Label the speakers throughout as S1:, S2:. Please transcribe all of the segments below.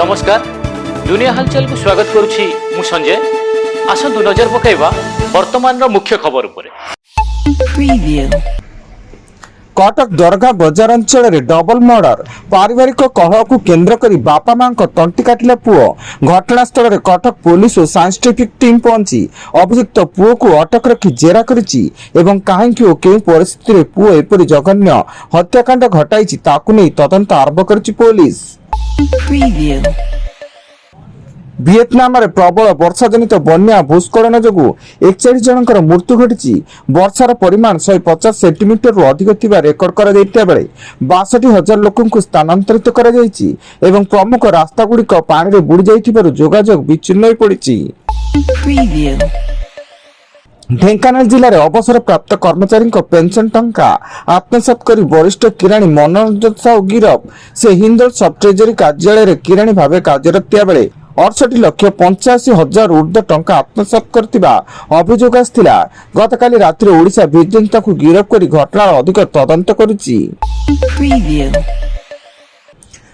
S1: नमस्कार दुनिया हालचाल को स्वागत करुछि मु संजय। आसतु नजर पकाइबा वर्तमान मुख्य खबर उपरे।
S2: कटक दरगाह बजार अंचल में डबल मर्डर पारिवारिक कलह को केन्द्र कर बापा मां तंटी काटिला पुओ। घटनास्थल में कटक पुलिस और साइंटिफिक टीम पहुंची अभियुक्त पुओ को अटक रखी जेरा करिछि एवं काहेकि ओ के परिस्थिति रे पुओ एपरि जघन्य हत्याकांड घटाइछि ताकु नै तदंत आरंभ करिछि पुलिस। ভিয়েতনাম রে প্রবল বর্ষা জনিত বন্যা ভূস্খলন যোগু 41 জনଙ୍କର মৃত্যু ঘটিছি। বর্ষার পরিমাণ 150 সেন্টিমিটার রু অধিক থিবা রেকর্ড করা যাইতা বেলে 62,000 লোকଙ୍କୁ স্থানান্তরিত করা যাইছি এবং প্রমুখ রাস্তা গুড়িক পানিরে বুড়ি যাইতিবারু যোগাযোগ বিচ্ছিন্ন হৈ পড়িছি। ढेंकानाल जिले में अवसर प्राप्त कर्मचारी पेंशन टंका आत्मसात कर वरिष्ठ किराणी मनोरंजन साहू गिरफ। से हिंदोल सब ट्रेजरी कार्यालय किराणी भाव कार्यरत बेले 68,85,000 ऊर्ध्व टंका आत्मसात करथिबा अभियोग आसिथिला। गतकाली रात्रि ओडिशा विजिलेंस ताकू गिरफ कर घटनार अधिक तदंत करिछि।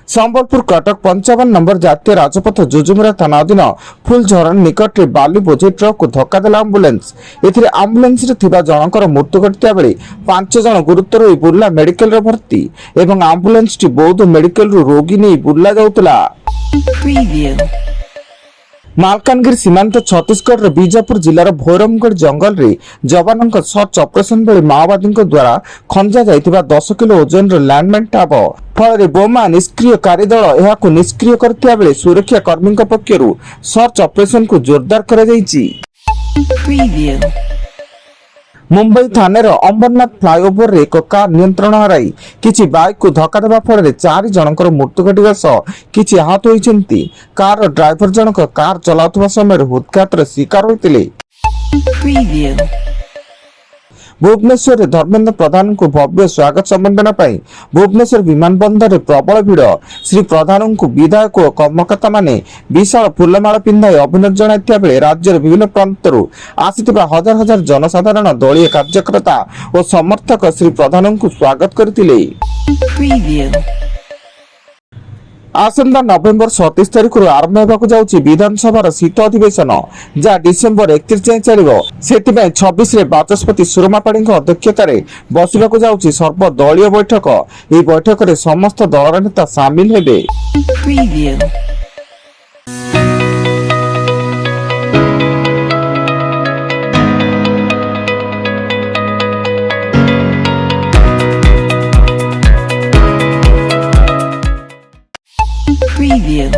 S2: संबलपुर कटक 55 नंबर जातीय राजपथ जोजुमुरा थाना अधीन फुलझरण निकट में बालू बोझे ट्रक को धक्का देला आंबुलेंस। एथिरे आंबुलेंस रे थिबा जनकर मृत्यु घटिता बेले 5 जन गुरुतर होई बुर्ला मेडिकल रे भर्ती एवं आंबुलेंस टी बौद्ध मेडिकल रो रोगी नै बुर्ला जाउतला। मालकानगिरी सीमांत छत्तीसगढ़ बीजापुर जिलार भैरमगढ़ जंगल रे जवान सर्च ऑपरेशन बेले माओवादी द्वारा खंजा जाइतिबा 10 किलो ओजन लैंडमाइन टाब फल बोमा निष्क्रिय कार्यदल यहां निष्क्रिय करथिया बेले सुरक्षा कर्मी पक्षरु सर्च ऑपरेशन को जोरदार करा जाइछि। मुंबई थाने अंबरनाथ फ्लाईओवर रे एक कार नियंत्रण हराई किछि बाइक को धक्का देबा फल 4 जनकर मृत्यु घटिबा सह किछि आहत होइछन्ति। कार ड्राइवर जनक कार चलाउतबा समय हृदघातर शिकार होइतिले। भुवनेश्वर धर्मेंद्र प्रधान को भव्य स्वागत संबर्धना भुवनेश्वर विमानबंदर में प्रबल भिड़। श्री प्रधान को विधायक और कर्मकर्ता माने विशाल फुलमाला पिंधाई अभिनंदन जनाइथिया बेले राज्यर विभिन्न प्रांतरू आसिथिबा हजार हजार जनसाधारण दलीय कार्यकर्ता और समर्थक श्री प्रधान को स्वागत करथिले। आसंता नवेम्बर 27 तारिख आरंभ होगा जाउछि विधानसभा शीत अधिवेशन जहाँ डिसेम्बर 31 जाए चलिबो। सेतिबे 26 रे बाचस्पति सुरमा पाड़ी अध्यक्षतार बसिबाकु जाउछि सर्वदलीय बैठक। यह बैठक रे समस्त दलर नेता सामिल हेबे। Preview.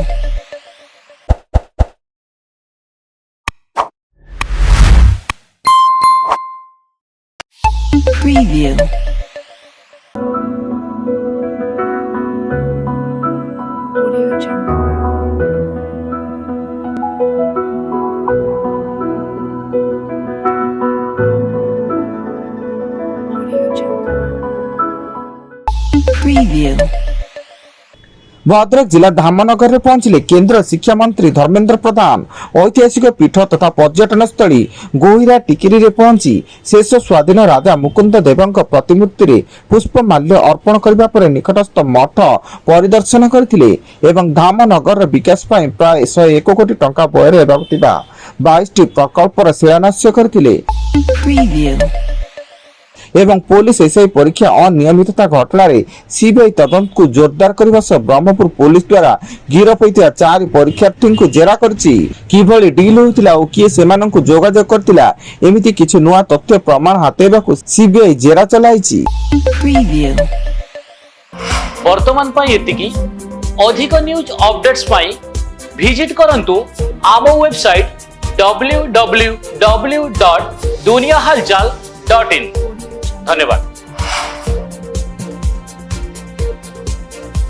S2: Preview. Audio Jungle. Audio Jungle. Preview. Bhadrak जिला धामनगर में पहुंचले केंद्र शिक्षा मंत्री धर्मेंद्र प्रधान। ऐतिहासिक पीठ तथा पर्यटन स्थली गोहिरा टिकिरी रे पहुंची शेष स्वाधीन राजा मुकुंद देवଙ୍କ प्रतिमूर्ति रे पुष्पमाल्य अर्पण करबा पर निकटस्थ मठ परिदर्शन करथिले एवं धामनगर विकास पई प्राय 101 कोटी टंका व्यय हेबाक थिबा 22 टी प्रकल्पर शिलान्यास करथिले। एवं पुलिस एसआई परीक्षा अनियमितता घटना रे सीबीआई तदंत को जोरदार करबा सह ब्रह्मपुर पुलिस द्वारा गिरफ होइतिया 4 परीक्षार्थी को जेरा करछि। किभली डील होइतिला ओ किए सेमान को जोगाजोग करतिला एमिति किछु नुवा तथ्य प्रमाण हातेबा को सीबीआई जेरा चलाइछि।
S1: वर्तमान पई एतिकी अधिक न्यूज अपडेट्स पई विजिट करंतु आमो वेबसाइट www.duniyahalchal.in। धन्यवाद।